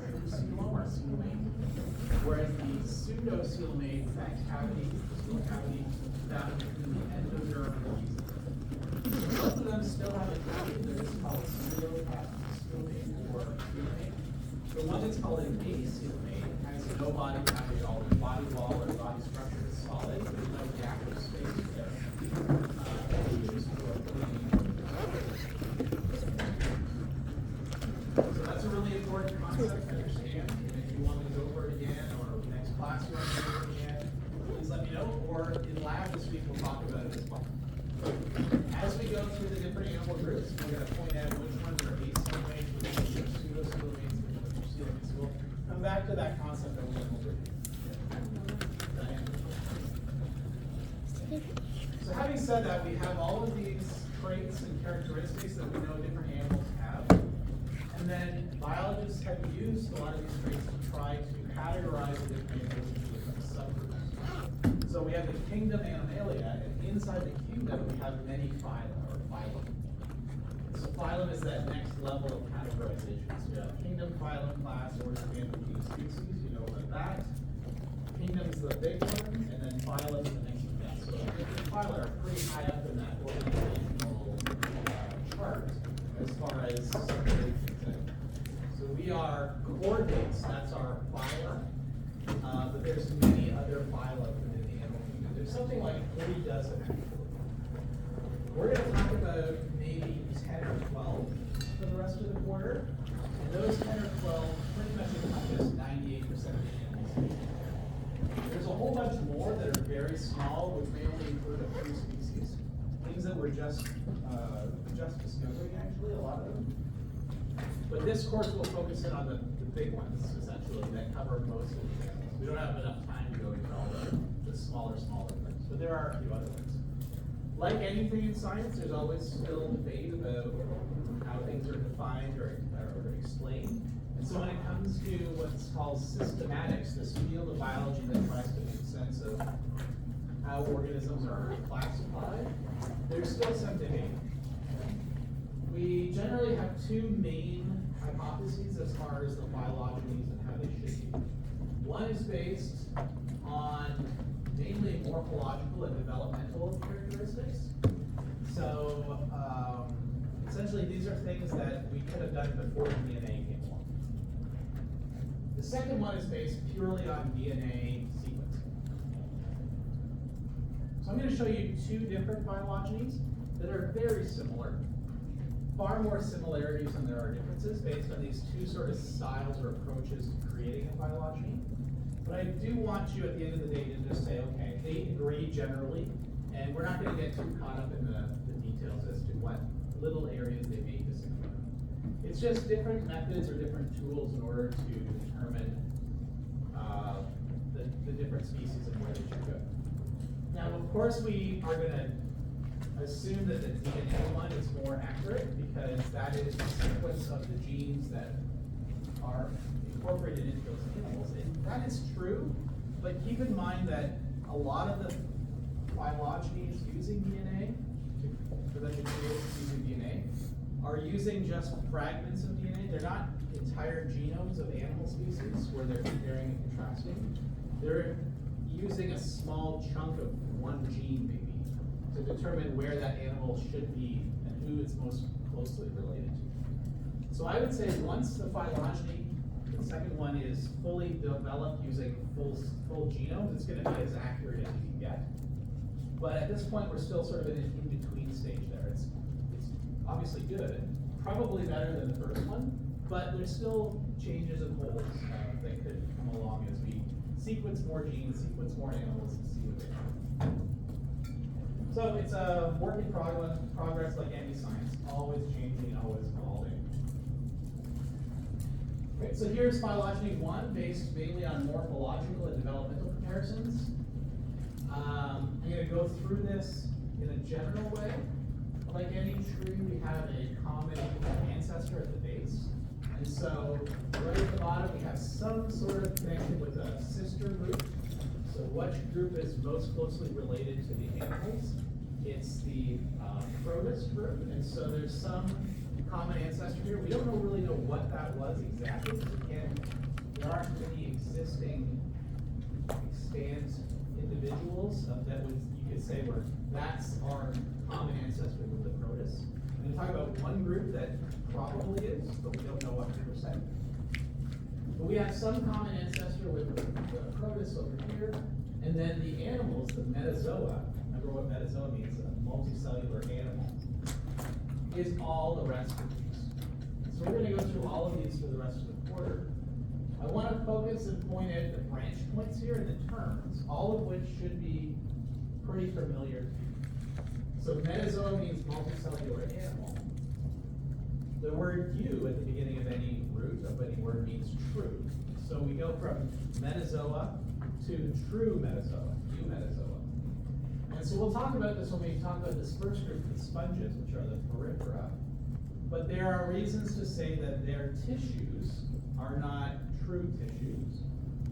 true coelom or coelomate, whereas the pseudo-coelomate is that cavity, crystal cavity found between the endoderm and the mesoderm. Both of them still have a cavity that is called pseudo-coelomate or coelomate. The one that's called an acoelomate has no body cavity at all. The body wall or body structure is solid. There's no gap of space there. So that's a really important concept to understand. And if you want me to go over it again, or next class you want me to go over it again, please let me know. Or in lab this week we'll talk about it as well. As we go through the different animal groups, we're going to point out which ones are acoelomates, which ones are pseudo-coelomates, which ones are coelomates. We'll come back to that concept a little bit. So having said that, we have all of these traits and characteristics that we know different animals have. And then biologists have used a lot of these traits to try to categorize the different animals into different subgroups. So we have the kingdom Animalia, and inside the kingdom we have many phyla or phylum. So phylum is that next level of categorization. So we have kingdom, phylum, class, order, family, genus, species. You know about that. Kingdom is the big one, and then phylum is the next one down. So the phyla are pretty high up in that organizational chart as far as subgroups. So we are coordinates, that's our phyla, but there's many other phyla within the animal kingdom. There's something like 3 dozen actually. We're going to talk about maybe 10 or 12 for the rest of the quarter, and those 10 or 12 pretty much encompass 98% of the animal species. There's a whole bunch more that are very small, which may only include a few species. Things that were just discovering, actually, a lot of them. But this course will focus in on the big ones, essentially, that cover most of the animals. We don't have enough time to go into all the smaller things, but there are a few other ones. Like anything in science, there's always still debate about how things are defined or explained. And so when it comes to what's called systematics, this field of biology that tries to make sense of how organisms are classified, there's still some debate. We generally have 2 main hypotheses as far as the phylogenies and how they should be. One is based on mainly morphological and developmental characteristics. So essentially these are things that we could have done before DNA came along. The second one is based purely on DNA sequencing. So I'm going to show you 2 different phylogenies that are very similar. Far more similarities than there are differences based on these 2 sort of styles or approaches to creating a phylogeny. But I do want you at the end of the day to just say, okay, they agree generally, and we're not going to get too caught up in the details as to what little areas they may disagree on. It's just different methods or different tools in order to determine the different species and where they should go. Now, of course, we are going to assume that the DNA one is more accurate because that is the sequence of the genes that are incorporated into those animals. And that is true, but keep in mind that a lot of the phylogenies using DNA, for them to create using DNA, are using just fragments of DNA. They're not entire genomes of animal species where they're comparing and contrasting. They're using a small chunk of one gene, maybe, to determine where that animal should be and who it's most closely related to. So I would say once the phylogeny, the second one, is fully developed using full genomes, it's going to be as accurate as you can get. But at this point, we're still sort of in an in-between stage there. It's obviously good, probably better than the first one, but there's still changes and holes that could come along as we sequence more genes, sequence more animals, and see what they are. So it's a work in progress like any science, always changing, always evolving. Okay, so here's phylogeny 1, based mainly on morphological and developmental comparisons. I'm going to go through this in a general way. Like any tree, we have a common ancestor at the base. And so right at the bottom, we have some sort of connection with a sister group. So which group is most closely related to the animals? It's the Protus group. And so there's some common ancestor here. We don't really know what that was exactly, because we can't there aren't any existing extant individuals that would, you could say, where that's our common ancestor with the Protus. I'm gonna talk about one group that probably is, but we don't know 100%. But we have some common ancestor with the Protus over here, and then the animals, the metazoa. Remember what metazoa means, a multicellular animal, is all the rest of these. So we're gonna go through all of these for the rest of the quarter. I wanna focus and point at the branch points here and the terms, all of which should be pretty familiar. So metazoa means multicellular animal. The word "u" at the beginning of any root of any word means true. So we go from metazoa to true metazoa, eumetazoa. And so we'll talk about this when we talk about this first group, the sponges, which are the porifera. But there are reasons to say that their tissues are not true tissues,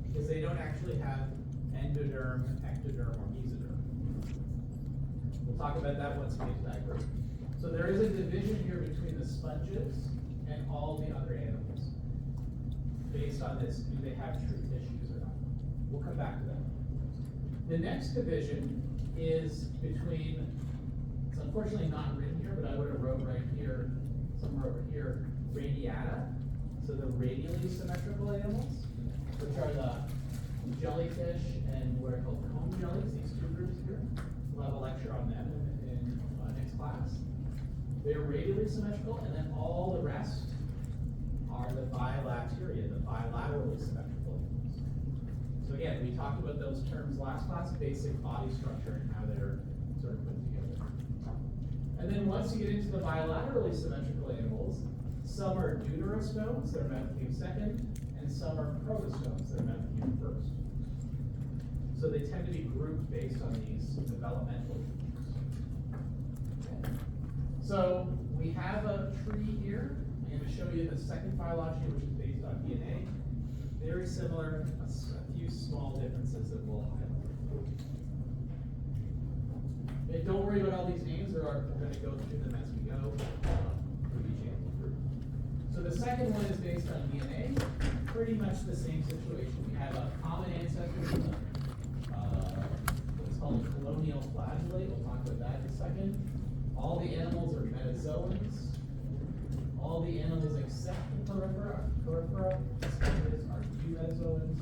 because they don't actually have endoderm, ectoderm, or mesoderm. We'll talk about that once we get to that group. So there is a division here between the sponges and all the other animals, based on this, do they have true tissues or not? We'll come back to that. The next division is between, it's unfortunately not written here, but I would have wrote right here, somewhere over here, radiata. So the radially symmetrical animals, which are the jellyfish and what are called comb jellies, these two groups here. We'll have a lecture on them in next class. They're radially symmetrical, and then all the rest are the bilateria, the bilaterally symmetrical animals. So again, we talked about those terms last class, basic body structure and how they're sort of put together. And then once you get into the bilaterally symmetrical animals, some are deuterostomes, they're methylene second, and some are protostomes, they're methylene first. So they tend to be grouped based on these developmental features. Okay. So we have a tree here. I'm going to show you the second phylogeny, which is based on DNA. Very similar, a few small differences that we'll highlight. And don't worry about all these names, we're going to go through them as we go through each animal group. So the second one is based on DNA, pretty much the same situation. We have a common ancestor, what's called a colonial flagellate. We'll talk about that in a second. All the animals are metazoans. All the animals except the porifera, sponges, are eumetazoans.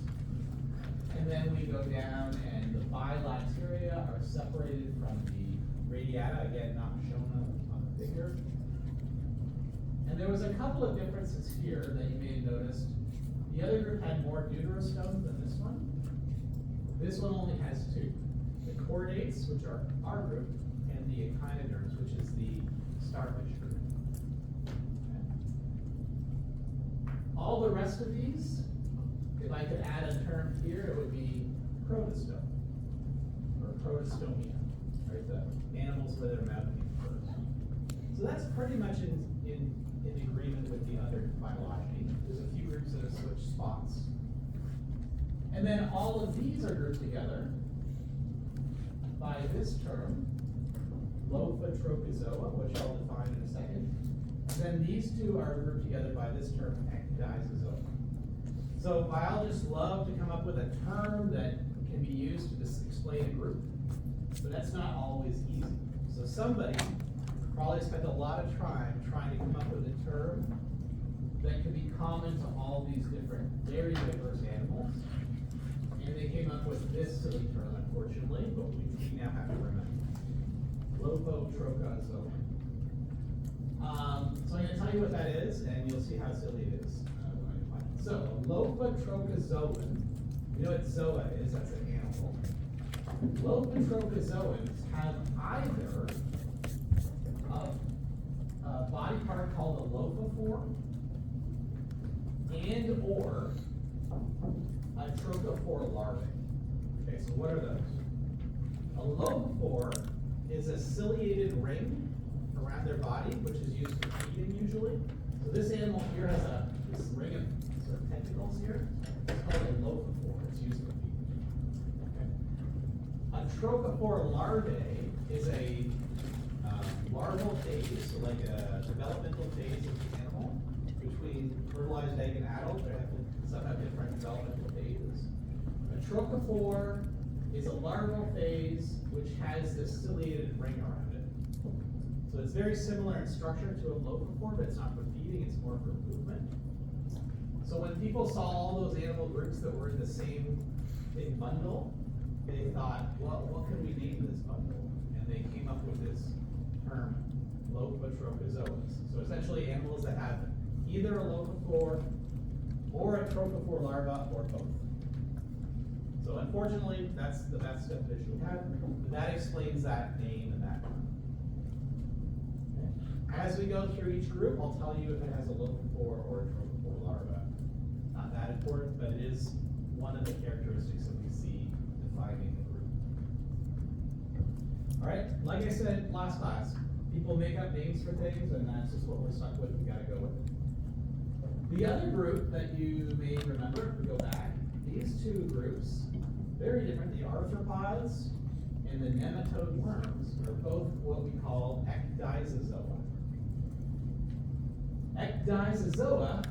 And then we go down, and the bilateria are separated from the radiata, again, not shown on the figure. And there was a couple of differences here that you may have noticed. The other group had more deuterostomes than this one. This one only has two. The chordates, which are our group, and the echinoderms, which is the starfish group. Okay. All the rest of these, if I could add a term here, it would be protostome, or protostomia, right? The animals with their mouth first. So that's pretty much in agreement with the other phylogeny. There's a few groups that have switched spots. And then all of these are grouped together by this term, Lophotrochozoa, which I'll define in a second. And then these two are grouped together by this term, Ecdysozoa. So biologists love to come up with a term that can be used to just explain a group, but that's not always easy. So somebody probably spent a lot of time trying to come up with a term that could be common to all these different very diverse animals. And they came up with this silly term, unfortunately, but we now have to remember. Lophotrochozoa. So I'm going to tell you what that is, and you'll see how silly it is when I define it. So, a lophotrochozoan, you know what zoa is, that's an animal. Lophotrochozoans have either a body part called a lophophore and or a trochophore larvae. Okay, so what are those? A lophophore is a ciliated ring around their body, which is used for feeding usually. So this animal here has this ring of sort of tentacles here. It's called a lophophore. It's used for feeding. Okay. A trochophore larvae is a larval phase, so like a developmental phase of the animal between fertilized egg and adult. Some have different trochophore is a larval phase which has this ciliated ring around it. So it's very similar in structure to a lophophore, but it's not for feeding, it's more for movement. So when people saw all those animal groups that were in the same big bundle, they thought, well, what can we name this bundle? And they came up with this term, Lophotrochozoans. So essentially animals that have either a lophophore or a trochophore larva or both. So unfortunately, that's the best definition we have. But that explains that name and that term. Okay. As we go through each group, I'll tell you if it has a lophophore or a trochophore larva. Not that important, but it is one of the characteristics that we see defining the group. All right, like I said last class, people make up names for things, and that's just what we're stuck with. We gotta go with it. The other group that you may remember, if we go back, these two groups, very different. The arthropods and the nematode worms are both what we call ecdysozoa. Ecdysozoa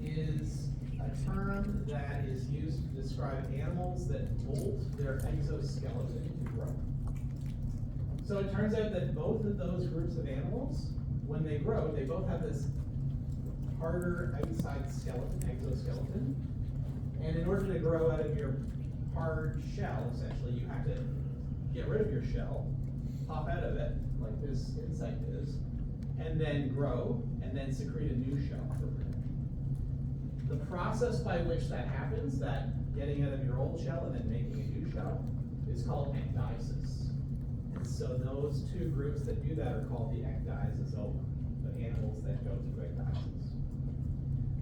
is a term that is used to describe animals that bolt their exoskeleton to grow. So it turns out that both of those groups of animals, when they grow, they both have this harder outside skeleton, exoskeleton. And in order to grow out of your hard shell, essentially, you have to get rid of your shell, pop out of it, like this insect is, and then grow, and then secrete a new shell for protection. The process by which that happens, that getting out of your old shell and then making a new shell, is called ecdysis. And so those two groups that do that are called the ecdysozoa, the animals that go through ecdysis.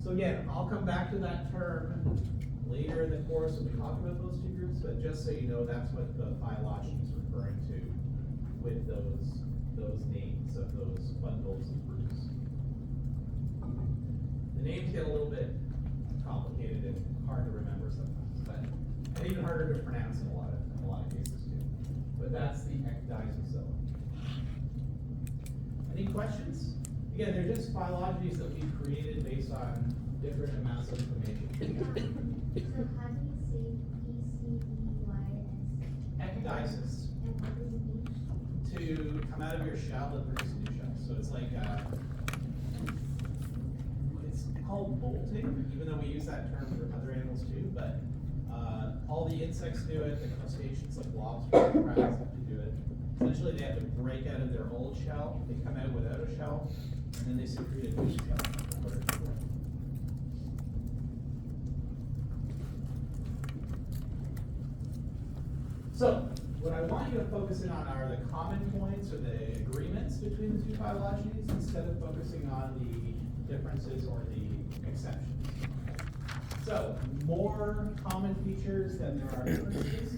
So again, I'll come back to that term later in the course when we talk about those two groups, but just so you know, that's what the phylogeny is referring to with those names of those bundles of groups. The names get a little bit complicated and hard to remember sometimes, and even harder to pronounce in a lot of cases too. But that's the ecdysozoa. Any questions? Again, they're just phylogenies that we've created based on different amounts of information. So how do you say ECDYS? Ecdysis. And what does it mean? To come out of your shell and produce a new shell. So it's like, it's called bolting, even though we use that term for other animals too, but all the insects do it, the crustaceans like lobsters and crabs have to do it. Essentially, they have to break out of their old shell, they come out without a shell, and then they secrete a new shell in order to grow. So, what I want you to focus in on are the common points or the agreements between the two phylogenies instead of focusing on the differences or the exceptions. So, more common features than there are differences.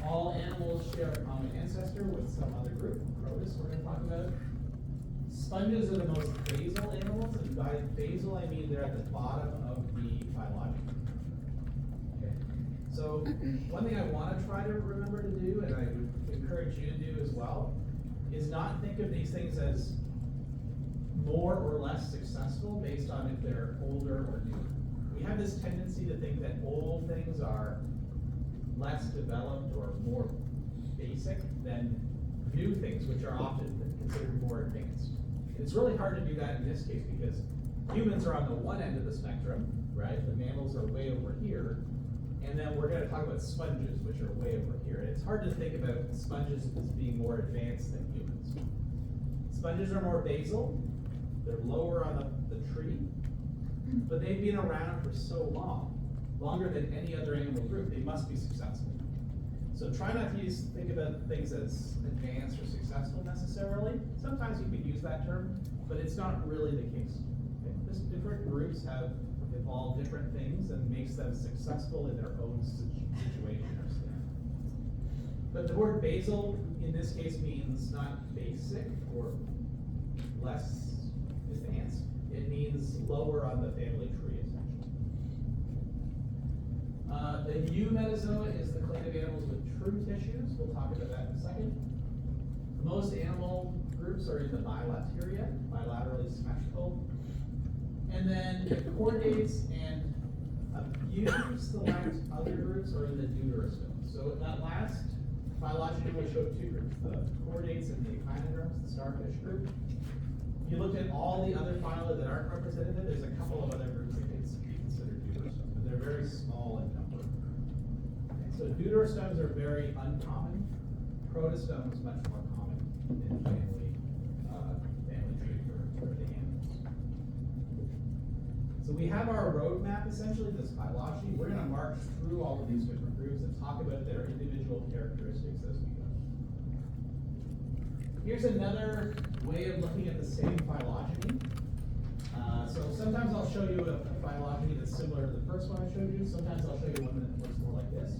All animals share a common ancestor with some other group, Crotus we're going to talk about. Sponges are the most basal animals, and by basal I mean they're at the bottom of the phylogeny. Okay. So one thing I want to try to remember to do, and I would encourage you to do as well, is not think of these things as more or less successful based on if they're older or newer. We have this tendency to think that old things are less developed or more basic than new things, which are often considered more advanced. It's really hard to do that in this case because humans are on the one end of the spectrum, right? The mammals are way over here. And then we're going to talk about sponges, which are way over here. And it's hard to think about sponges as being more advanced than humans. Sponges are more basal. They're lower on the tree. But they've been around for so long, longer than any other animal group, they must be successful. So try not to think about things as advanced or successful necessarily. Sometimes you can use that term, but it's not really the case. Okay? Just different groups have evolved different things and makes them successful in their own situation or stand. But the word basal in this case means not basic or less advanced. It means lower on the family tree, essentially. The eumetazoa is the clade of animals with true tissues. We'll talk about that in a second. Most animal groups are in the bilateria, bilaterally symmetrical. And then chordates and you select other groups or in the deuterostome. So that last phylogeny we showed two groups, the chordates and the echinoderms, the starfish group. If you looked at all the other phyla that aren't representative, there's a couple of other groups that can be considered deuterostomes, but they're very small in number. Okay, so deuterostomes are very uncommon. Protostomes much more common in family tree for the animals. So we have our roadmap essentially, this phylogeny. We're going to march through all of these different groups and talk about their individual characteristics as we go. Here's another way of looking at the same phylogeny. So sometimes I'll show you a phylogeny that's similar to the first one I showed you. Sometimes I'll show you one that looks more like this.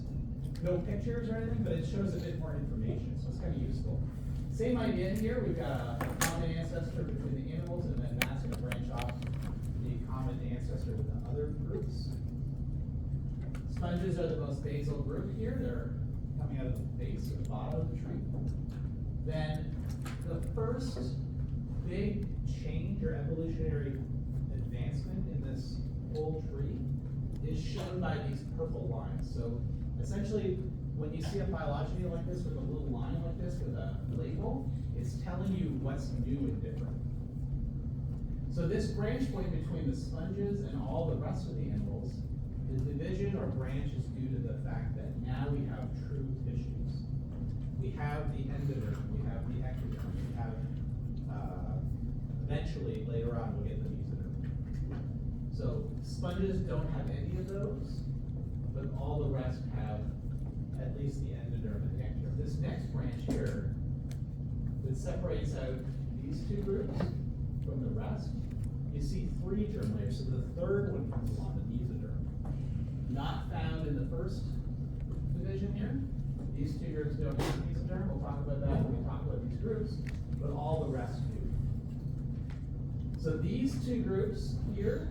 No pictures or anything, but it shows a bit more information, so it's kind of useful. Same idea in here. We've got a common ancestor between the animals, and then that's going to branch off the common ancestor with the other groups. Sponges are the most basal group here. They're coming out of the base or the bottom of the tree. Then the first big change or evolutionary advancement in this whole tree is shown by these purple lines. So essentially, when you see a phylogeny like this with a little line like this with a label, it's telling you what's new and different. So this branch point between the sponges and all the rest of the animals, the division or branch is due to the fact that now we have true tissues. We have the endoderm, we have the ectoderm, we have, eventually, later on, we'll get the mesoderm. So sponges don't have any of those, but all the rest have at least the endoderm and the ectoderm. This next branch here, that separates out these two groups from the rest, you see 3 germ layers. So the third one comes along, the mesoderm. Not found in the first division here. These two groups don't have mesoderm. We'll talk about that when we talk about these groups, but all the rest do. So these two groups here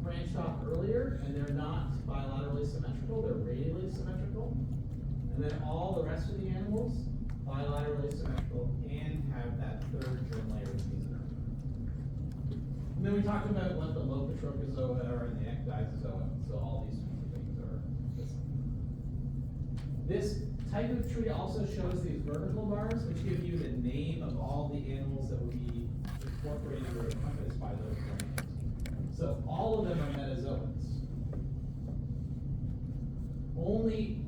branched off earlier, and they're not bilaterally symmetrical, they're radially symmetrical. And then all the rest of the animals, bilaterally symmetrical, and have that third germ layer of mesoderm. And then we talked about what the Lopetrochozoa are and the Ecdysozoa, so all these things are this type of tree also shows these vertical bars, which give you the name of all the animals that would be incorporated or encompassed by those branches. So all of them are metazoans. Only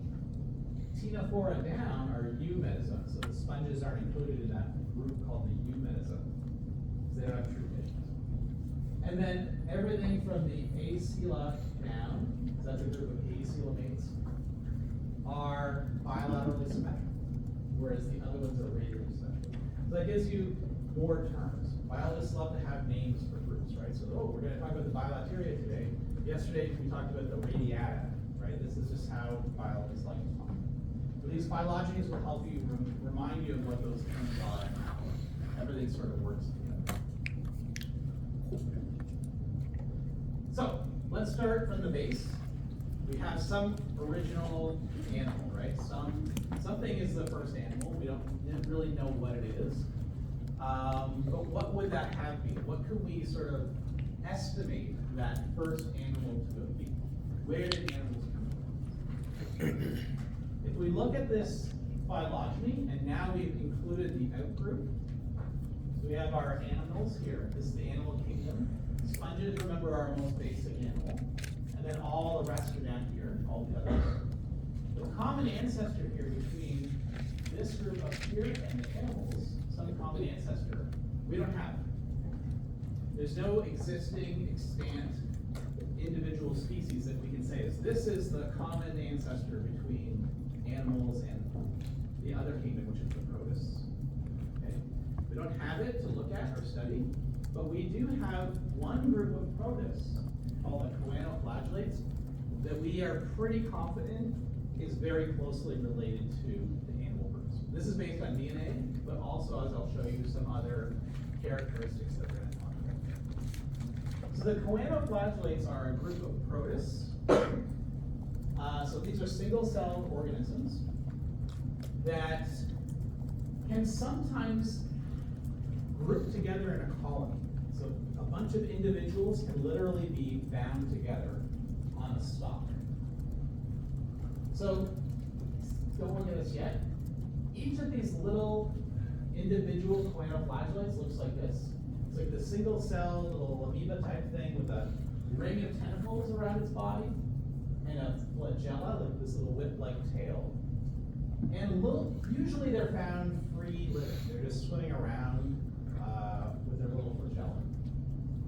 Ctenophora down are eumetazoans, so the sponges aren't included in that group called the eumetazoan. They don't have true tissues. And then everything from the Acela down, so that's a group of acoelomates, are bilaterally symmetrical, whereas the other ones are radially symmetrical. So that gives you more terms. Biologists love to have names for groups, right? So, we're going to talk about the bilateria today. Yesterday we talked about the radiata, right? This is just how biologists like to talk. So these phylogenies will help you remind you of what those terms are and how everything sort of works together. So let's start from the base. We have some original animal, right? Something is the first animal. We don't really know what it is. But what would that have been? What could we sort of estimate that first animal to have been? Where did animals come from? If we look at this phylogeny, and now we've included the outgroup, so we have our animals here. This is the animal kingdom. Sponges, remember, are our most basic animal. And then all the rest are down here, all the others. The common ancestor here between this group up here and the animals, some common ancestor, we don't have. There's no existing extant individual species that we can say is this is the common ancestor between animals and the other kingdom, which is the protists. Okay? We don't have it to look at or study, but we do have one group of protists called the choanoflagellates that we are pretty confident is very closely related to the animal groups. This is based on DNA, but also, as I'll show you, some other characteristics that we're going to talk about. So the choanoflagellates are a group of protists. So these are single-celled organisms that can sometimes group together in a colony. So a bunch of individuals can literally be bound together on a stalk. So, don't look at this yet. Each of these little individual choanoflagellates looks like this. It's like the single cell little amoeba type thing with a ring of tentacles around its body and a flagella, like this little whip-like tail. And usually they're found free living. They're just swimming around with their little flagella.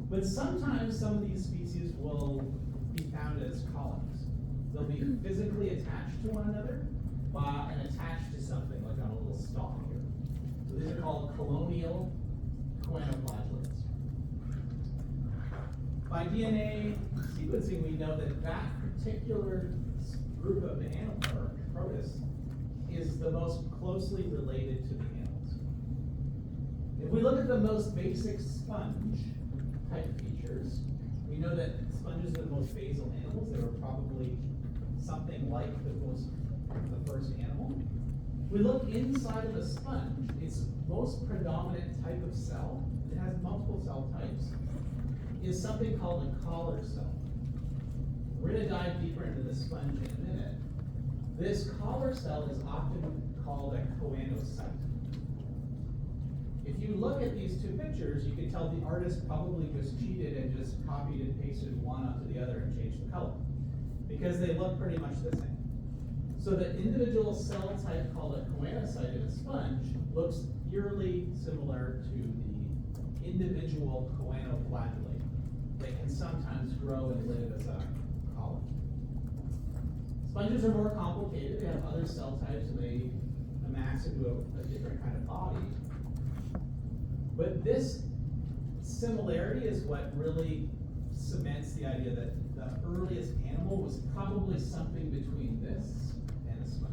But sometimes some of these species will be found as colonies. They'll be physically attached to one another and attached to something, like on a little stalk here. So these are called colonial choanoflagellates. By DNA sequencing, we know that that particular group of animal or protists is the most closely related to the animals. If we look at the most basic sponge type features, we know that sponges are the most basal animals. They were probably something like the first animal. We look inside of a sponge, its most predominant type of cell, it has multiple cell types, is something called a collar cell. We're going to dive deeper into the sponge in a minute. This collar cell is often called a choanocyte. If you look at these two pictures, you can tell the artist probably just cheated and just copied and pasted one onto the other and changed the color, because they look pretty much the same. So the individual cell type called a choanocyte in a sponge looks eerily similar to the individual choanoflagellate that can sometimes grow and live as a colony. Sponges are more complicated. They have other cell types and they amass into a different kind of body. But this similarity is what really cements the idea that the earliest animal was probably something between this and a sponge.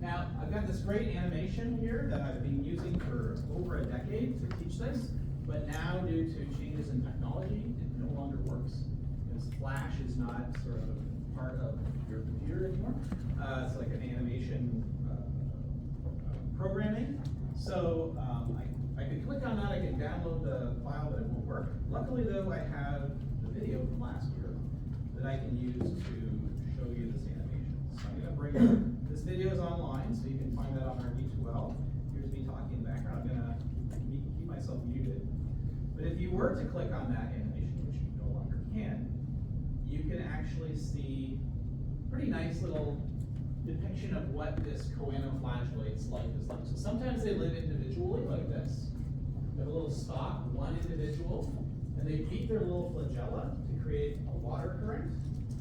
Now, I've got this great animation here that I've been using for over a decade to teach this, but now due to changes in technology, it no longer works. Because Flash is not sort of part of your computer anymore. It's like an animation programming. So I can click on that, I can download the file, but it won't work. Luckily though, I have the video from last year that I can use to show you this animation. So I'm gonna bring up, this video is online, so you can find that on our D2L. Here's me talking in the background. I'm gonna keep myself muted. But if you were to click on that animation, which you no longer can, you can actually see pretty nice little depiction of what this choanoflagellate's life is like. So sometimes they live individually like this. They have a little stalk, one individual, and they beat their little flagella to create a water current.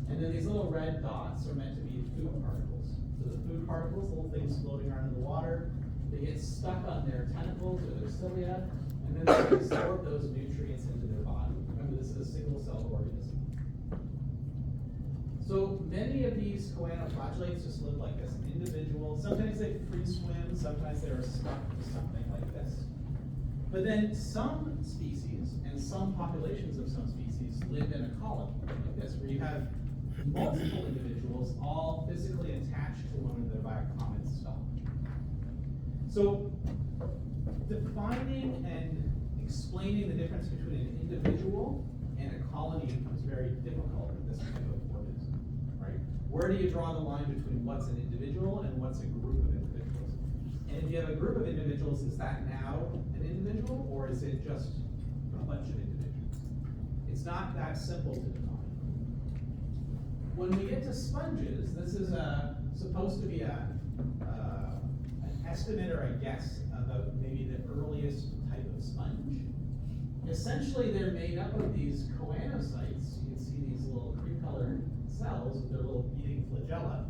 And then these little red dots are meant to be food particles. So the food particles, little things floating around in the water, they get stuck on their tentacles or their cilia, and then they absorb those nutrients into their body. Remember, this is a single cell organism. So many of these choanoflagellates just live like this, an individual. Sometimes they free swim, sometimes they're stuck to something like this. But then some species and some populations of some species live in a colony like this, where you have multiple individuals all physically attached to one another by a common stalk. So defining and explaining the difference between an individual and a colony becomes very difficult with this type of organism, right? Where do you draw the line between what's an individual and what's a group of individuals? And if you have a group of individuals, is that now an individual, or is it just a bunch of individuals? It's not that simple to define. When we get to sponges, this is supposed to be an estimate or a guess about maybe the earliest type of sponge. Essentially, they're made up of these choanocytes. You can see these little cream-colored cells with their little beating flagella.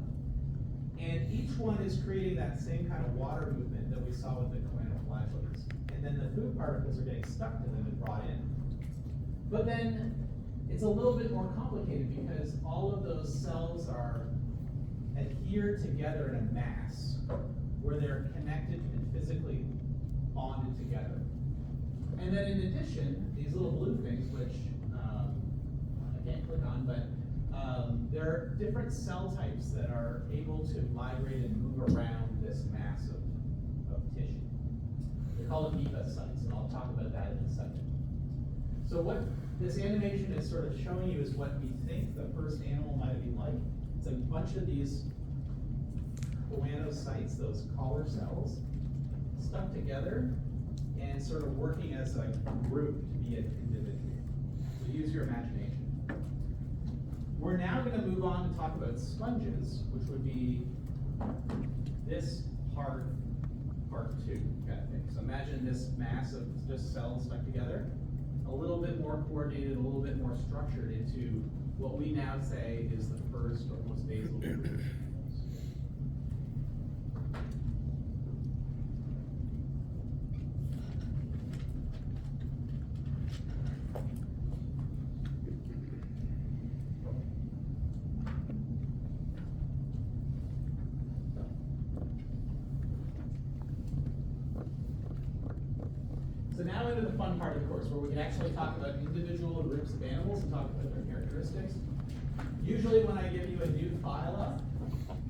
And each one is creating that same kind of water movement that we saw with the choanoflagellates. And then the food particles are getting stuck to them and brought in. But then it's a little bit more complicated because all of those cells are adhered together in a mass where they're connected and physically bonded together. And then in addition, these little blue things, which I can't click on, but there are different cell types that are able to migrate and move around this mass of tissue. They're called amoeba sites, and I'll talk about that in a second. So what this animation is sort of showing you is what we think the first animal might have been like. It's a bunch of these choanocytes, those collar cells, stuck together and sort of working as a group to be an individual. So use your imagination. We're now going to move on to talk about sponges, which would be this part two kind of thing. So imagine this mass of just cells stuck together, a little bit more coordinated, a little bit more structured into what we now say is the first or most basal group. So now into the fun part of the course, where we can actually talk about individual groups of animals and talk about their characteristics. Usually when I give you a new phylum,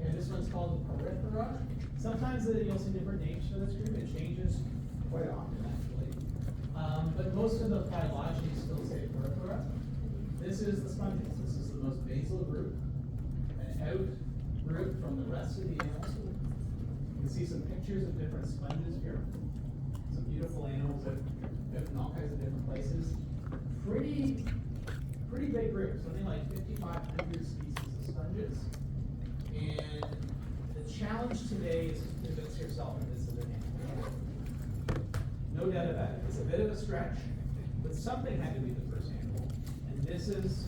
and this one's called the Porifera, sometimes you'll see different names for this group. It changes quite often, actually. But most of the phylogeny still say Porifera. This is the sponges. This is the most basal group, an out group from the rest of the animals. You can see some pictures of different sponges here. Some beautiful animals out in all kinds of different places. Pretty big group, something like 5,500 species of sponges. And the challenge today is to convince yourself that this is an animal. No doubt about it. It's a bit of a stretch, but something had to be the first animal. And this is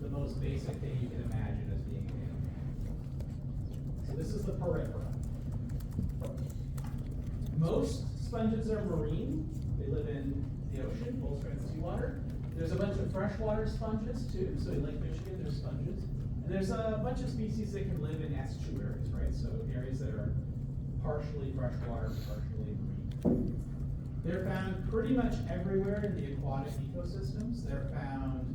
the most basic thing you can imagine as being an animal. So this is the Porifera. Most sponges are marine. They live in the ocean, full strength seawater. There's a bunch of freshwater sponges too. So in Lake Michigan, there's sponges. And there's a bunch of species that can live in estuaries, right? So areas that are partially freshwater, partially marine. They're found pretty much everywhere in the aquatic ecosystems. They're found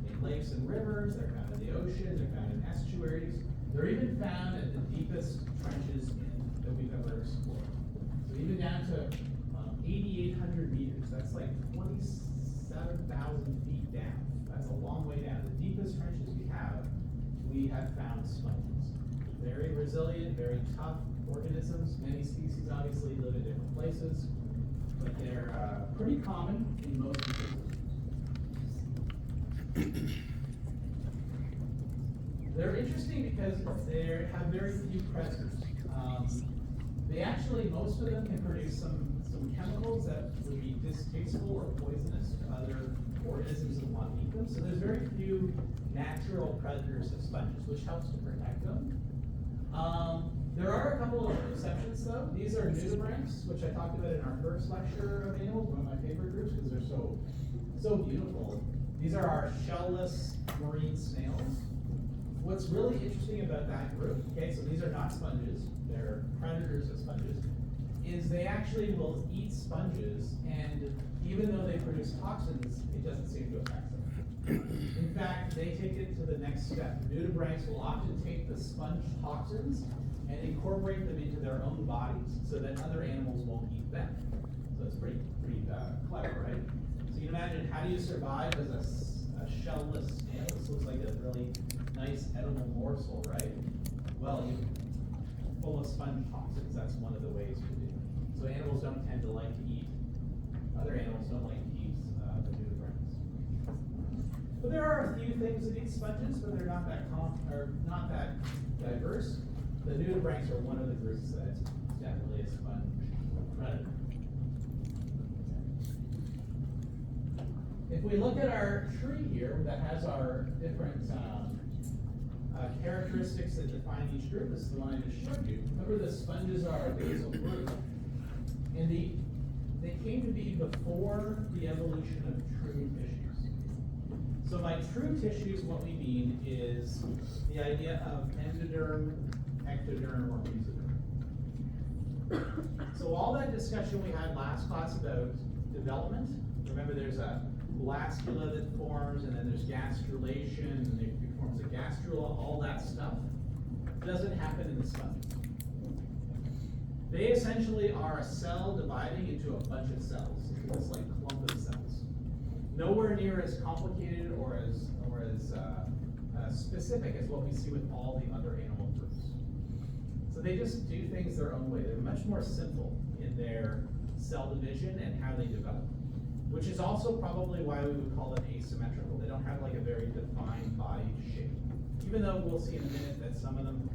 in lakes and rivers. They're found in the ocean. They're found in estuaries. They're even found at the deepest trenches that we've ever explored. So even down to 8,800 meters. That's like 27,000 feet down. That's a long way down. The deepest trenches we have found sponges. Very resilient, very tough organisms. Many species obviously live in different places, but they're pretty common in most ecosystems. They're interesting because they have very few predators. They actually, most of them can produce some chemicals that would be distasteful or poisonous to other organisms that want to eat them. So there's very few natural predators of sponges, which helps to protect them. There are a couple of exceptions though. These are nudibranchs, which I talked about in our first lecture of animals, one of my favorite groups because they're so beautiful. These are our shellless marine snails. What's really interesting about that group, okay, so these are not sponges, they're predators of sponges, is they actually will eat sponges, and even though they produce toxins, it doesn't seem to affect them. In fact, they take it to the next step. Nudibranchs will often take the sponge toxins and incorporate them into their own bodies so that other animals won't eat them. So it's pretty clever, right? So you can imagine, how do you survive as a shellless snail? This looks like a really nice edible morsel, right? Well, full of sponge toxins, that's one of the ways you do it. So animals don't tend to like to eat, other animals don't like to eat the nudibranchs. But there are a few things that eat sponges, but they're not that diverse. The nudibranchs are one of the groups that's definitely a sponge predator. If we look at our tree here that has our different characteristics that define each group, this is the one I just showed you. Remember, the sponges are a basal group. And they came to be before the evolution of true tissues. So by true tissues, what we mean is the idea of endoderm, ectoderm, or mesoderm. So all that discussion we had last class about development, remember there's a blastula that forms, and then there's gastrulation, and it forms a gastrula, all that stuff doesn't happen in the sponge. They essentially are a cell dividing into a bunch of cells, into this like clump of cells. nowhere near as complicated or as specific as what we see with all the other animal groups. So they just do things their own way. They're much more simple in their cell division and how they develop, which is also probably why we would call them asymmetrical. They don't have like a very defined body shape, even though we'll see in a minute that some of them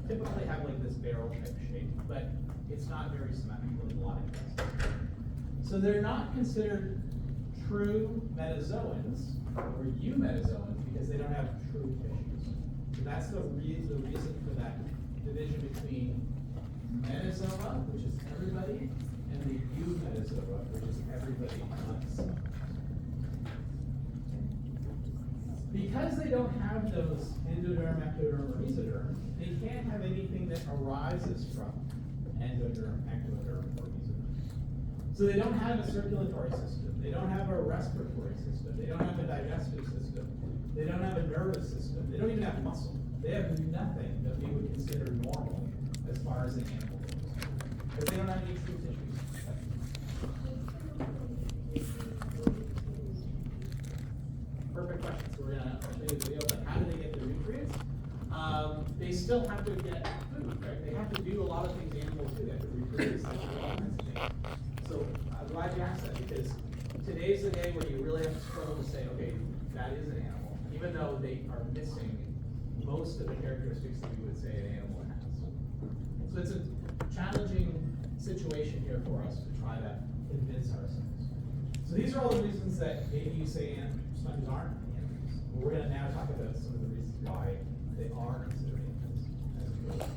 typically have like this barrel type shape, but it's not very symmetrical in a lot of cases. So they're not considered true metazoans or eumetazoans because they don't have true tissues. So that's the reason for that division between metazoa, which is everybody, and the eumetazoa, which is everybody not some. Because they don't have those endoderm, ectoderm, or mesoderm, they can't have anything that arises from endoderm, ectoderm, or mesoderm. So they don't have a circulatory system. They don't have a respiratory system. They don't have a digestive system. They don't have a nervous system. They don't even have muscle. They have nothing that we would consider normal as far as an animal goes. Because they don't have any true tissues. Perfect question. So we're gonna show you a video, but how do they get their nutrients? They still have to get food, right? They have to do a lot of things animals do. They have to reproduce, they have to do all kinds of things. So I'm glad you asked that because today's the day where you really have to struggle to say, okay, that is an animal, even though they are missing most of the characteristics that we would say an animal has. So it's a challenging situation here for us to try to convince ourselves. So these are all the reasons that maybe you say sponges aren't animals. But we're going to now talk about some of the reasons why they are considered animals as well.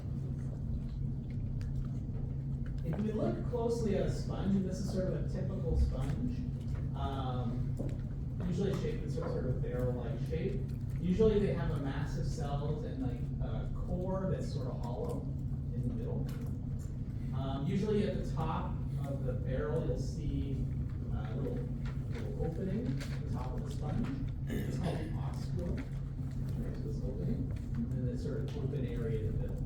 If we look closely at a sponge, and this is sort of a typical sponge, usually shaped in sort of barrel-like shape. Usually they have a mass of cells and like a core that's sort of hollow in the middle. Usually at the top of the barrel, you'll see a little opening at the top of the sponge. It's called the oscule. There's this opening, and then this sort of open area in the middle.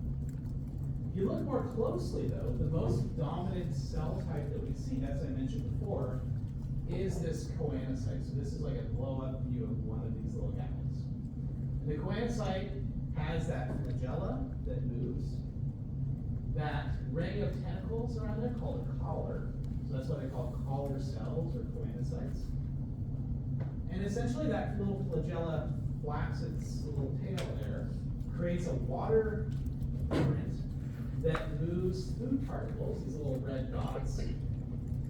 If you look more closely though, the most dominant cell type that we see, as I mentioned before, is this choanocyte. So this is like a blow-up view of one of these little guys. And the choanocyte has that flagella that moves, that ring of tentacles around there called a collar. So that's why they call collar cells or choanocytes. And essentially that little flagella flaps its little tail there, creates a water current that moves food particles, these little red dots.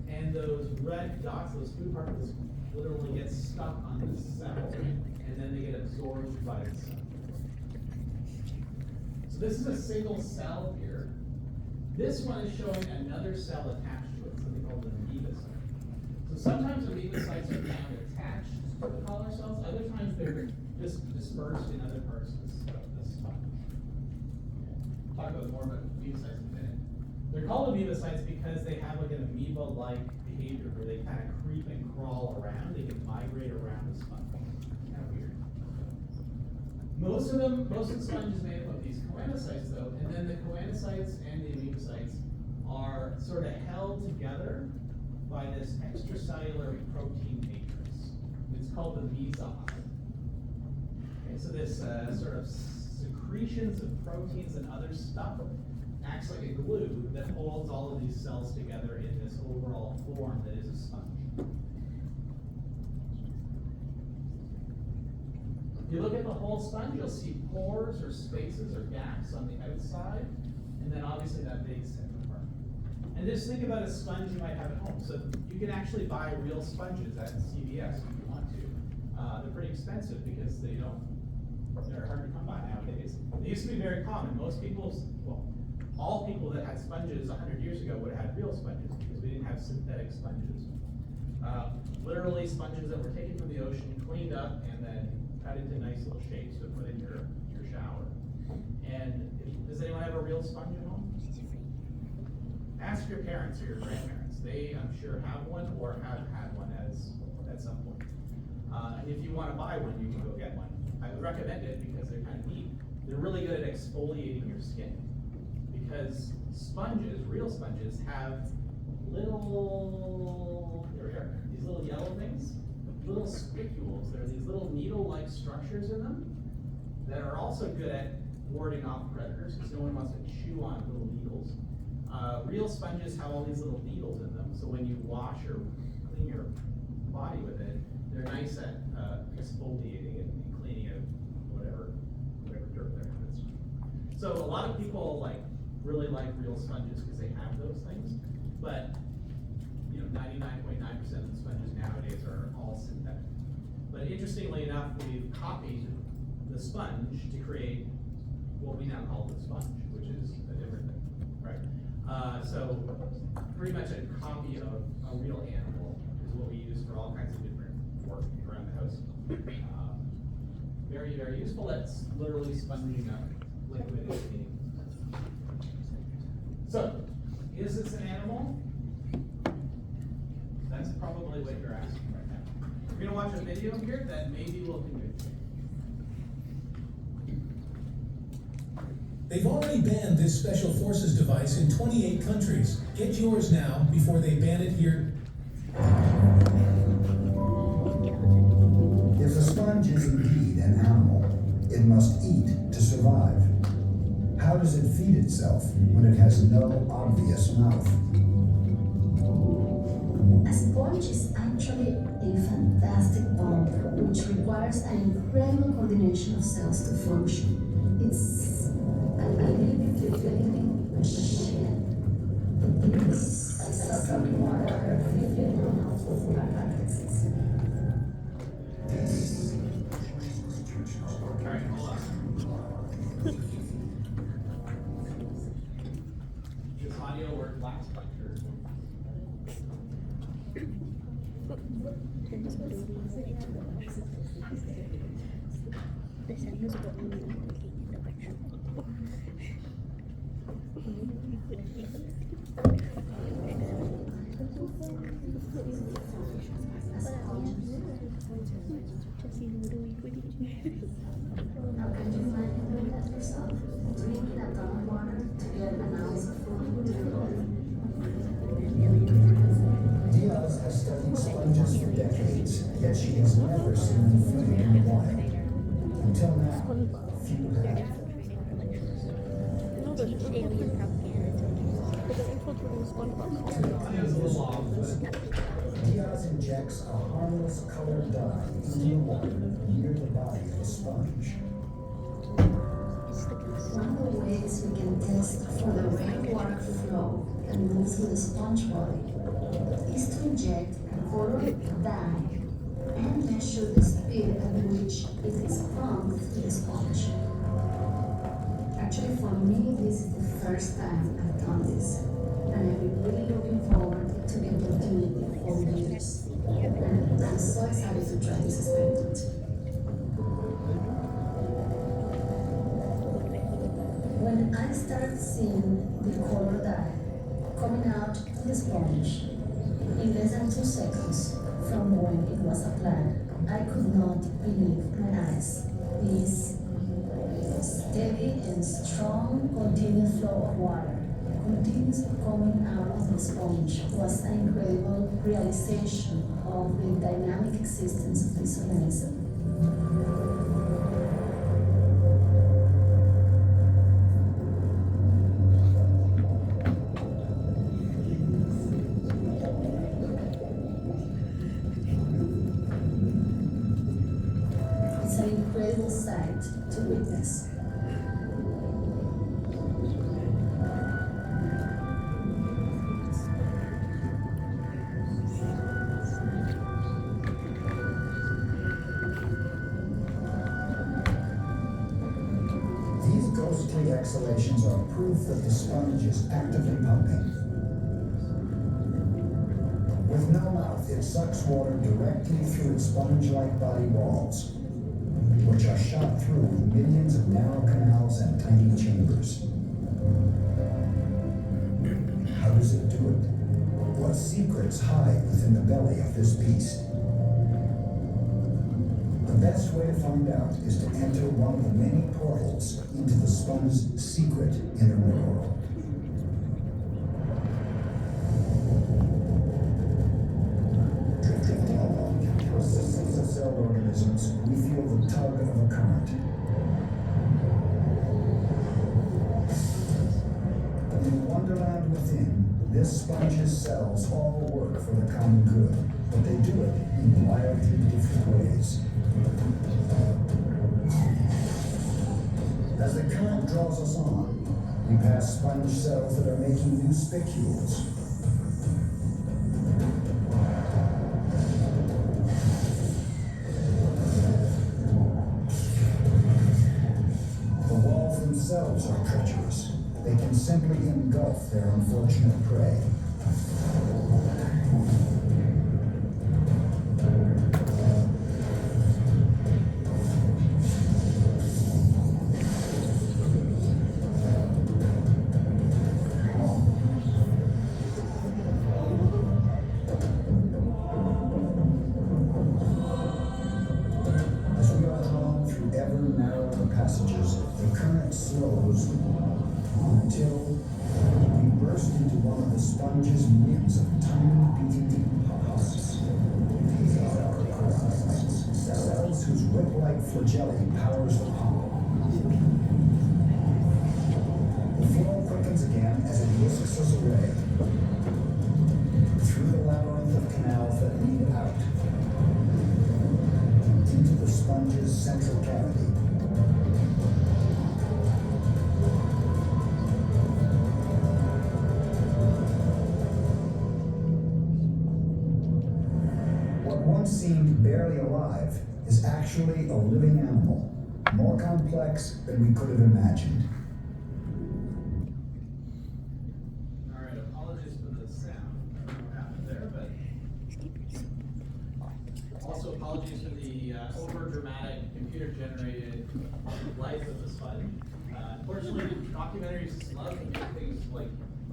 And those red dots, those food particles, literally get stuck on the cell, and then they get absorbed by the cell. So this is a single cell here. This one is showing another cell attached to it, something called an amoebocyte. So sometimes amoebocytes are found attached to the collar cells, other times they're just dispersed in other parts of the sponge. Talk about more about amoebocytes in a minute. They're called amoebocytes because they have like an amoeba-like behavior where they kind of creep and crawl around. They can migrate around the sponge. Kind of weird. Most of the sponge is made up of these choanocytes though, and then the choanocytes and the amoebocytes are sort of held together by this extracellular protein matrix. It's called the mesohyme. Okay, so this sort of secretions of proteins and other stuff acts like a glue that holds all of these cells together in this overall form that is a sponge. If you look at the whole sponge, you'll see pores or spaces or gaps on the outside, and then obviously that big center part. And just think about a sponge you might have at home. So you can actually buy real sponges at CVS if you want to. They're pretty expensive because they're hard to come by nowadays. They used to be very common. All people that had sponges 100 years ago would have had real sponges because we didn't have synthetic sponges. Literally sponges that were taken from the ocean, cleaned up, and then cut into nice little shapes to put in your shower. And does anyone have a real sponge at home? Ask your parents or your grandparents. They, I'm sure, have one or have had one at some point. And if you want to buy one, you can go get one. I would recommend it because they're kind of neat. They're really good at exfoliating your skin. Because sponges, real sponges, have little, here we are, these little yellow things little spicules. There are these little needle-like structures in them that are also good at warding off predators, because no one wants to chew on little needles. Real sponges have all these little needles in them, so when you wash or clean your body with it, they're nice at exfoliating and cleaning out whatever dirt there is. So a lot of people really like real sponges because they have those things, but 99.9% of the sponges nowadays are all synthetic. But interestingly enough, we've copied the sponge to create what we now call the sponge, which is a different thing, right? So pretty much a copy of a real animal is what we use for all kinds of different work around the house. Very, very useful. That's literally sponging up liquid and cleaning. So, is this an animal? That's probably what you're asking right now. We're gonna watch a video here that maybe will convince you. They've already banned this Special Forces device in 28 countries. Get yours now before they ban it here. If a sponge is indeed an animal, it must eat to survive. How does it feed itself when it has no obvious mouth? A sponge is actually a fantastic pump which requires an incredible coordination of cells to function. It's a living machine. It's something more than Alright, hold on. This audio worked last lecture. Now, can you imagine doing that yourself? Drinking a ton of water to get an ounce of food into your body? Diaz has studied sponges for decades, yet she has never seen them feeding in the wild. Until now, few have. Audio's a little off, but Diaz injects a harmless colored dye into the water near the body of a sponge. One of the ways we can test for the rainwater flow and move through the sponge body is to inject a colored dye and measure the speed at which it is pumped through the sponge. Actually, for me, this is the first time I've done this, and I've been really looking forward to the opportunity for years. And I'm so excited to try this experiment. When I started seeing the color dye coming out of the sponge, in less than 2 seconds from when it was applied, I could not believe my eyes. This steady and strong continuous flow of water continuously coming out of the sponge was an incredible realization of the dynamic existence of this organism. It's an incredible sight to witness. These ghostly exhalations are proof that the sponge is actively pumping. With no mouth, it sucks water directly through its sponge-like body walls, which are shot through with millions of narrow canals and tiny chambers. How does it do it? What secrets hide within the belly of this beast? The best way to find out is to enter one of the many portals into the sponge's secret inner world. Drifting along, This sponge's cells all work for the common good, but they do it in wildly different ways. As the current draws us on, we pass sponge cells that are making new spicules. The walls themselves are treacherous. They can simply engulf their unfortunate prey. As we are drawn through ever narrower passages, the current slows until we burst into one of the sponge's millions of tiny beating husks. These are our chorocytes, cells whose whip-like flagellae powers the pump. The flow quickens again as it whisks us away through the labyrinth of canals that lead out into the sponge's central cavity. What once seemed barely alive is actually a living animal, more complex than we could have imagined. All right, apologies for the sound. I don't know what happened there, but also apologies for the over-dramatic computer-generated life of the sponge. Unfortunately, documentaries love to make things like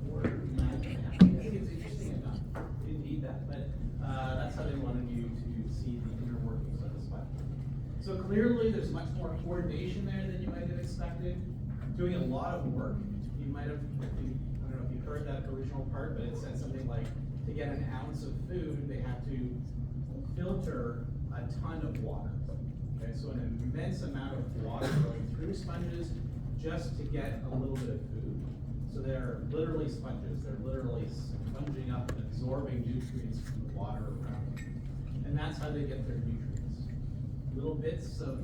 more dramatic than happening. I think it's interesting enough. Didn't need that, but that's how they wanted you to see the inner workings of the sponge. So clearly, there's much more coordination there than you might have expected. Doing a lot of work. You might have, I don't know if you heard that original part, but it said something like, to get an ounce of food, they have to filter a ton of water. Okay, so an immense amount of water going through sponges just to get a little bit of food. So they're literally sponges. They're literally sponging up and absorbing nutrients from the water around them. And that's how they get their nutrients. Little bits of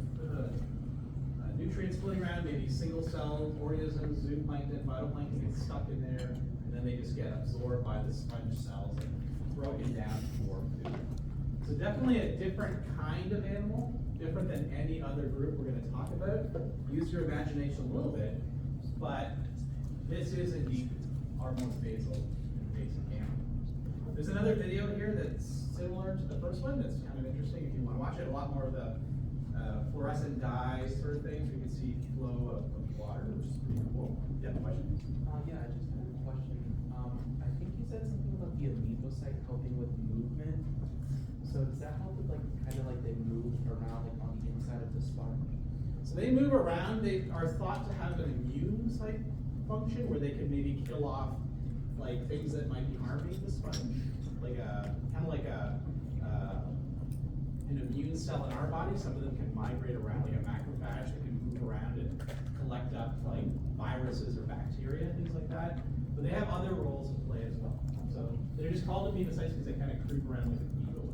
nutrients floating around, maybe single-cell organisms, zooplankton, phytoplankton get stuck in there, and then they just get absorbed by the sponge cells and broken down for food. So definitely a different kind of animal, different than any other group we're going to talk about. Use your imagination a little bit, but this is indeed our most basal and basic animal. There's another video here that's similar to the first one that's kind of interesting. If you want to watch it, a lot more of the fluorescent dyes sort of things. We can see flow of water, which is pretty cool. Yeah, question? Yeah, I just had a question. I think you said something about the amoebocyte helping with movement. So does that help with kind of like they move around on the inside of the sponge? So they move around. They are thought to have an immune type function where they can maybe kill off like things that might be harming the sponge, like kind of like an immune cell in our body. Some of them can migrate around, like a macrophage that can move around and collect up like viruses or bacteria, things like that. But they have other roles to play as well. So they're just called amoebocytes because they kind of creep around like a beetle.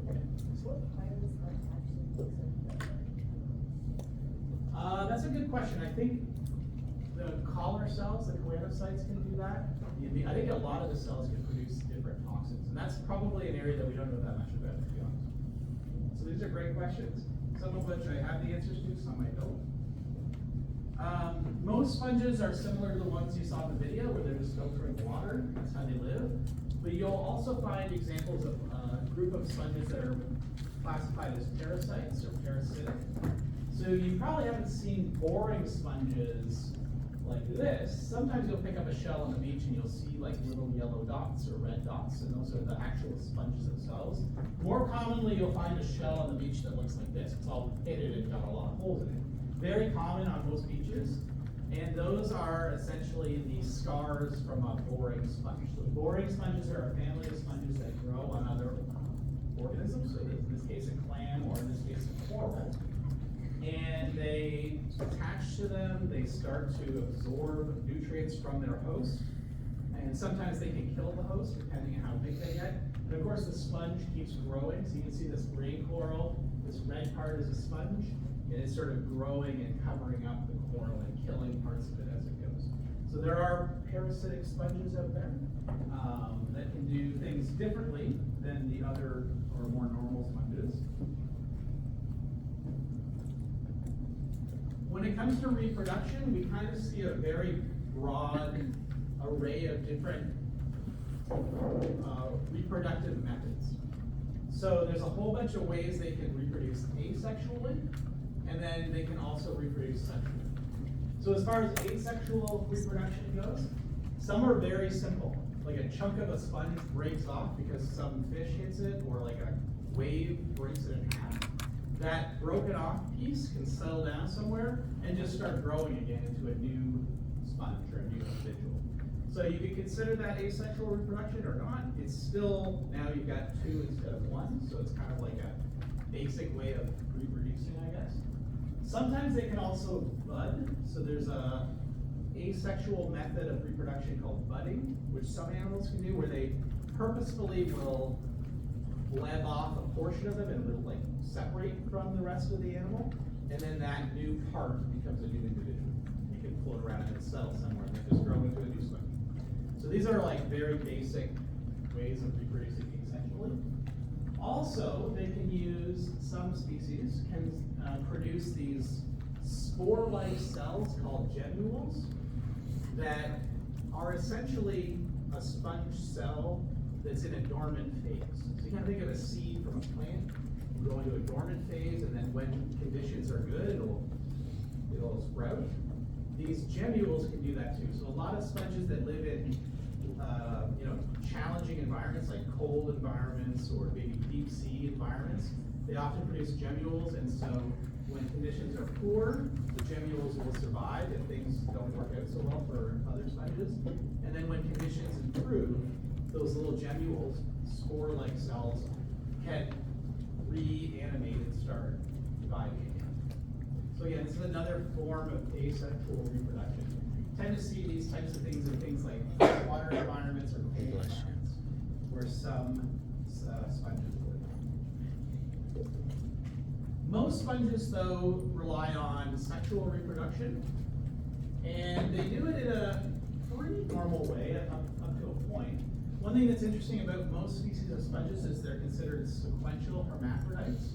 What virus that actually looks like? That's a good question. I think the collar cells, the choanocytes, can do that. I think a lot of the cells can produce different toxins, and that's probably an area that we don't know that much about, to be honest. So these are great questions, some of which I have the answers to, some I don't. Most sponges are similar to the ones you saw in the video, where they're just filtering water. That's how they live. But you'll also find examples of a group of sponges that are classified as parasites or parasitic. So you probably haven't seen boring sponges like this. Sometimes you'll pick up a shell on the beach and you'll see like little yellow dots or red dots, and those are the actual sponges themselves. More commonly, you'll find a shell on the beach that looks like this. It's all pitted and got a lot of holes in it. Very common on most beaches. And those are essentially the scars from a boring sponge. So boring sponges are a family of sponges that grow on other organisms, so in this case a clam, or in this case a coral. And they attach to them, they start to absorb nutrients from their host, And sometimes they can kill the host depending on how big they get. And of course the sponge keeps growing, so you can see this green coral, this red part is a sponge, and it's sort of growing and covering up the coral and killing parts of it as it goes. So there are parasitic sponges out there that can do things differently than the other or more normal sponges. When it comes to reproduction, we kind of see a very broad array of different reproductive methods. So there's a whole bunch of ways they can reproduce asexually, and then they can also reproduce sexually. So as far as asexual reproduction goes, some are very simple. Like a chunk of a sponge breaks off because some fish hits it, or like a wave breaks it in half. That broken off piece can settle down somewhere and just start growing again into a new sponge or a new individual. So you could consider that asexual reproduction or not. It's still, now you've got two instead of one, so it's kind of like a basic way of reproducing, I guess. Sometimes they can also bud. So there's a asexual method of reproduction called budding, which some animals can do, where they purposefully will bleb off a portion of them and it'll like separate from the rest of the animal, and then that new part becomes a new individual. You can float around and settle somewhere and then just grow into a new sponge. So these are like very basic ways of reproducing asexually. Also, they can use, some species can produce these spore-like cells called gemmules that are essentially a sponge cell that's in a dormant phase. So you kind of think of a seed from a plant, you go into a dormant phase, and then when conditions are good, it'll sprout. These gemmules can do that too. So a lot of sponges that live in challenging environments like cold environments or maybe deep sea environments, they often produce gemmules, and so when conditions are poor, the gemmules will survive if things don't work out so well for other sponges. And then when conditions improve, those little gemmules, spore-like cells, can reanimate and start dividing again. So again, this is another form of asexual reproduction. You tend to see these types of things in things like water environments or cold environments, where some sponges live. Most sponges, though, rely on sexual reproduction, and they do it in a pretty normal way up to a point. One thing that's interesting about most species of sponges is they're considered sequential hermaphrodites,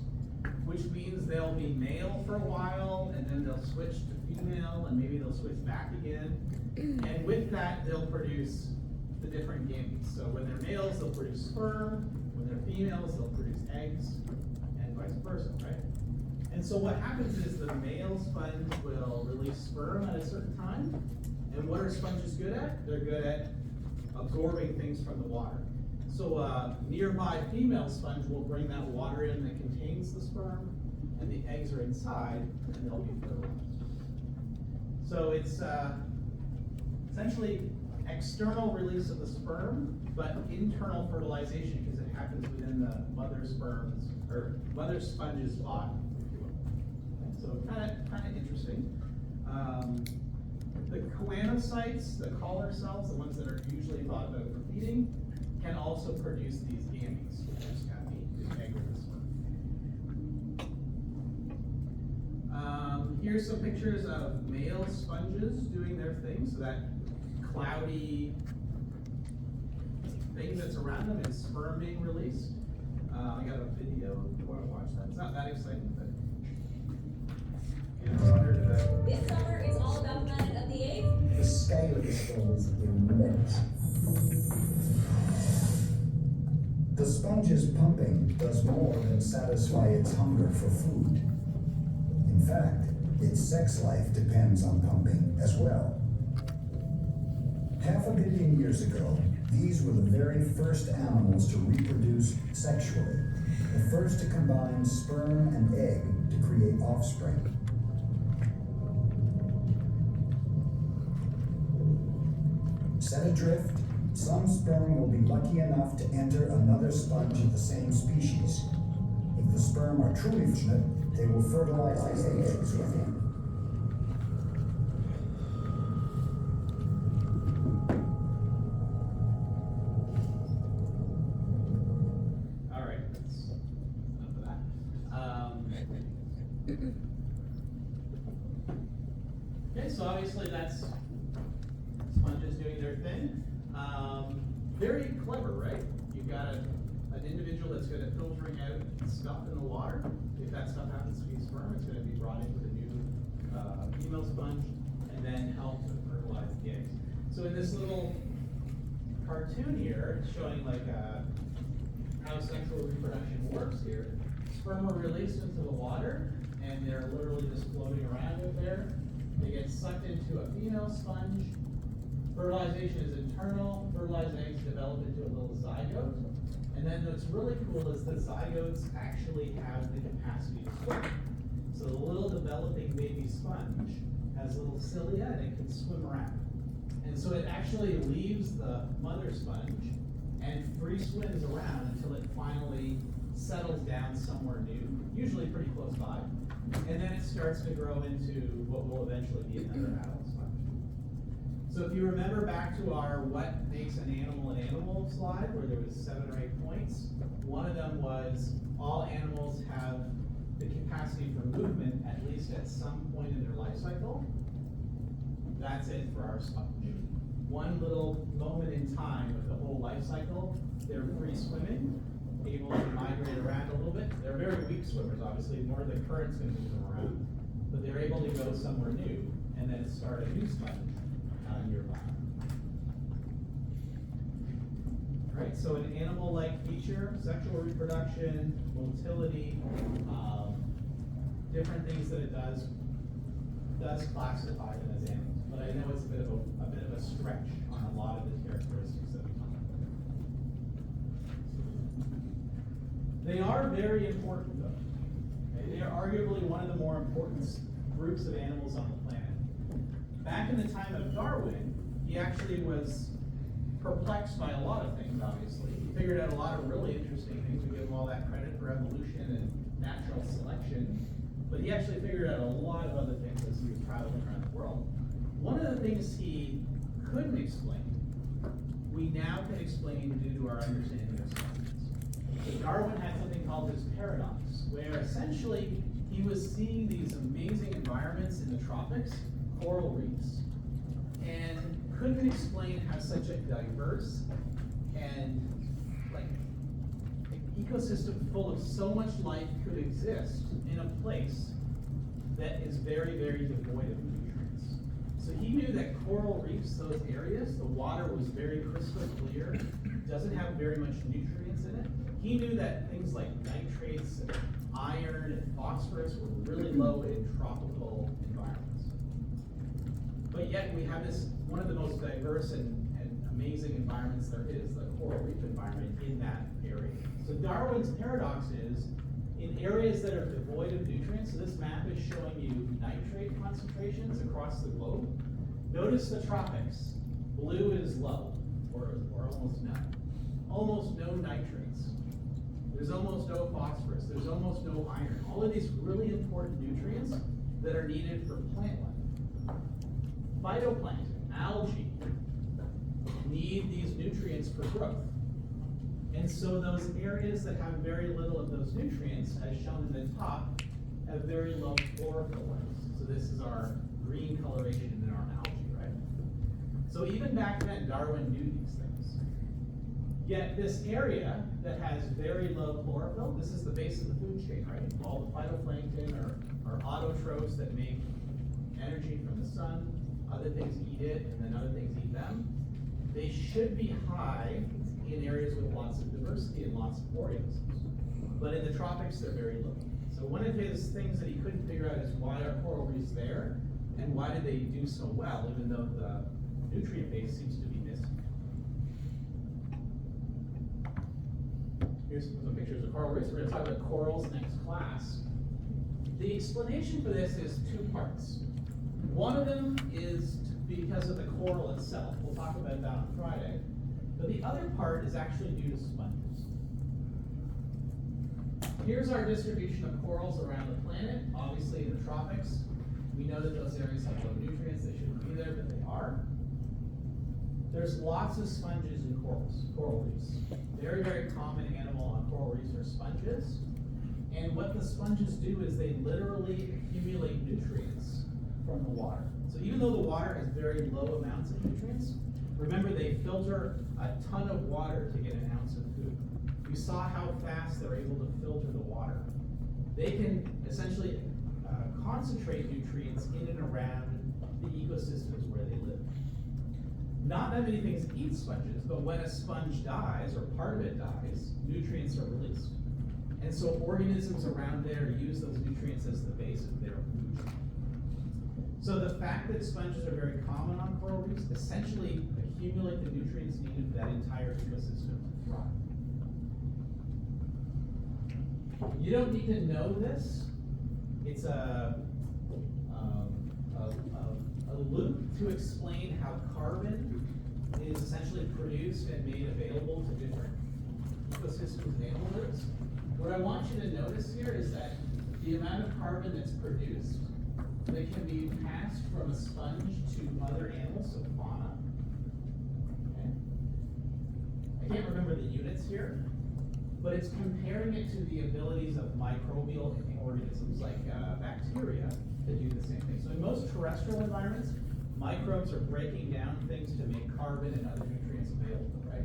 which means they'll be male for a while, and then they'll switch to female, and maybe they'll switch back again. And with that, they'll produce the different gametes. So when they're males, they'll produce sperm. When they're females, they'll produce eggs, and vice versa, right? And so what happens is the male sponge will release sperm at a certain time. And what are sponges good at? They're good at absorbing things from the water. So a nearby female sponge will bring that water in that contains the sperm, and the eggs are inside, and they'll be fertilized. So it's essentially external release of the sperm, but internal fertilization because it happens within the mother sponge's body, if you will. And so kind of interesting. The choanocytes, the collar cells, the ones that are usually thought about for feeding, can also produce these gametes, which is kind of neat, the egg or the sperm. Here's some pictures of male sponges doing their thing. So that cloudy thing that's around them is sperm being released. I got a video if you want to watch that. It's not that exciting, but This summer is all about Planet of the Apes. The scale of this thing is immense. The sponge's pumping does more than satisfy its hunger for food. In fact, its sex life depends on pumping as well. 500 million years ago, these were the very first animals to reproduce sexually, the first to combine sperm and egg to create offspring. Set adrift, some sperm will be lucky enough to enter another sponge of the same species. If the sperm are truly fortunate, they will fertilize the eggs within. Okay, so obviously that's sponges doing their thing. Very clever, right? You've got an individual that's good at filtering out stuff in the water. If that stuff happens to be sperm, it's gonna be brought in with a new female sponge and then help to fertilize the eggs. So in this little cartoon here, it's showing like how sexual reproduction works here. Sperm are released into the water and they're literally just floating around out there. They get sucked into a female sponge. Fertilization is internal. Fertilized eggs develop into a little zygote. And then what's really cool is the zygotes actually have the capacity to swim. So the little developing baby sponge has little cilia and it can swim around. And so it actually leaves the mother sponge and free swims around until it finally settles down somewhere new, usually pretty close by. And then it starts to grow into what will eventually be another adult sponge. So if you remember back to our what makes an animal slide, where there was 7 or 8 points, one of them was all animals have the capacity for movement at least at some point in their life cycle. That's it for our sponge. One little moment in time of the whole life cycle, they're free swimming, able to migrate around a little bit. They're very weak swimmers, obviously, more of the current's gonna move them around, but they're able to go somewhere new and then start a new sponge nearby. Right, so an animal-like feature, sexual reproduction, motility, different things that it does classify them as animals. But I know it's a bit of a stretch on a lot of the characteristics that we talk about. They are very important though. Okay? They are arguably one of the more important groups of animals on the planet. Back in the time of Darwin, he actually was perplexed by a lot of things, obviously. He figured out a lot of really interesting things. We give him all that credit for evolution and natural selection. But he actually figured out a lot of other things as he was traveling around the world. One of the things he couldn't explain, we now can explain due to our understanding of science. So Darwin had something called his paradox, where essentially he was seeing these amazing environments in the tropics, coral reefs, and couldn't explain how such a diverse and like ecosystem full of so much life could exist in a place that is very, very devoid of nutrients. So he knew that coral reefs, those areas, the water was very crystal clear, doesn't have very much nutrients in it. He knew that things like nitrates and iron and phosphorus were really low in tropical environments. But yet we have this, one of the most diverse and amazing environments there is, the coral reef environment in that area. So Darwin's paradox is, in areas that are devoid of nutrients, so this map is showing you nitrate concentrations across the globe. Notice the tropics. Blue is low, or almost none. Almost no nitrates. There's almost no phosphorus. There's almost no iron. All of these really important nutrients that are needed for plant life. Phytoplankton, algae, need these nutrients for growth. And so those areas that have very little of those nutrients, as shown in the top, have very low chlorophyll levels. So this is our green coloration in our algae, right? So even back then, Darwin knew these things. Yet this area that has very low chlorophyll, this is the base of the food chain, right? All the phytoplankton are autotrophs that make energy from the sun. Other things eat it, and then other things eat them. They should be high in areas with lots of diversity and lots of organisms. But in the tropics, they're very low. So one of his things that he couldn't figure out is why are coral reefs there, and why do they do so well, even though the nutrient base seems to be missing. Here's some pictures of coral reefs. We're going to talk about corals next class. The explanation for this is 2 parts. One of them is because of the coral itself. We'll talk about that on Friday. But the other part is actually due to sponges. Here's our distribution of corals around the planet, obviously in the tropics. We know that those areas have low nutrients, they shouldn't be there, but they are. There's lots of sponges in coral reefs. Very, very common animal on coral reefs are sponges. And what the sponges do is they literally accumulate nutrients from the water. So even though the water has very low amounts of nutrients, remember they filter a ton of water to get an ounce of food. You saw how fast they're able to filter the water. They can essentially concentrate nutrients in and around the ecosystems where they live. Not that many things eat sponges, but when a sponge dies, or part of it dies, nutrients are released. And so organisms around there use those nutrients as the base of their food. So the fact that sponges are very common on coral reefs essentially accumulate the nutrients needed for that entire ecosystem to thrive. You don't need to know this. It's a loop to explain how carbon is essentially produced and made available to different ecosystems and animal groups. What I want you to notice here is that the amount of carbon that's produced that can be passed from a sponge to other animals, so fauna. Okay. I can't remember the units here, but it's comparing it to the abilities of microbial organisms like bacteria that do the same thing. So in most terrestrial environments, microbes are breaking down things to make carbon and other nutrients available, right?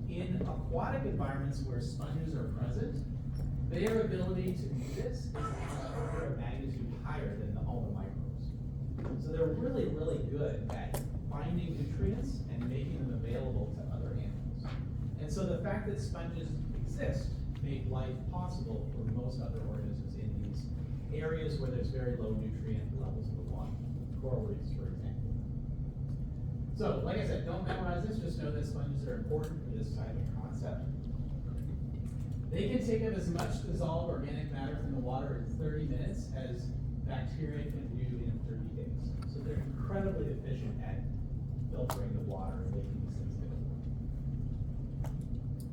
In aquatic environments where sponges are present, their ability to do this is an order of magnitude higher than all the microbes. So they're really, really good at finding nutrients and making them available to other animals. And so the fact that sponges exist make life possible for most other organisms in these areas where there's very low nutrient levels in the water. Coral reefs, for example. So, like I said, don't memorize this, just know that sponges are important for this type of concept. They can take up as much dissolved organic matter from the water in 30 minutes as bacteria can do in 30 days. So they're incredibly efficient at filtering the water and making these things available.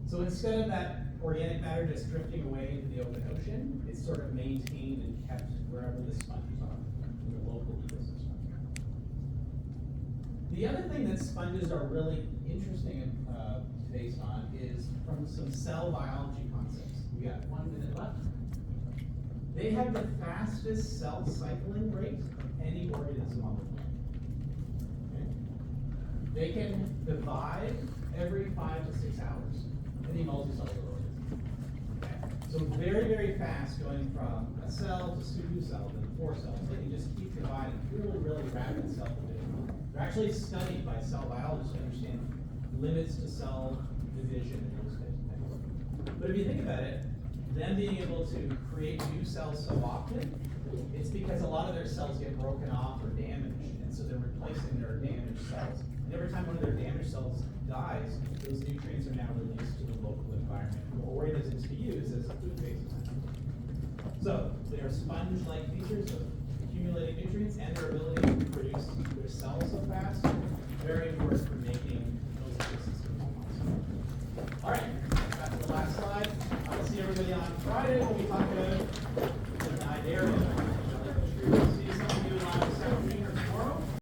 So instead of that organic matter just drifting away into the open ocean, it's sort of maintained and kept wherever the sponges are in the local ecosystem. The other thing that sponges are really interesting based on is from some cell biology concepts. We got 1 minute left. They have the fastest cell cycling rate of any organism on the planet. Okay? They can divide every 5 to 6 hours. Any multicellular organism. Okay? So very, very fast, going from a cell to 2 cells and 4 cells. They can just keep dividing really, really rapid cell division. They're actually studied by cell biologists to understand limits to cell division and those types of things. But if you think about it, them being able to create new cells so often, it's because a lot of their cells get broken off or damaged, and so they're replacing their damaged cells. And every time one of their damaged cells dies, those nutrients are now released to the local environment for organisms to use as a food base. So they are sponge-like features of accumulating nutrients, and their ability to produce their cells so fast, very important for making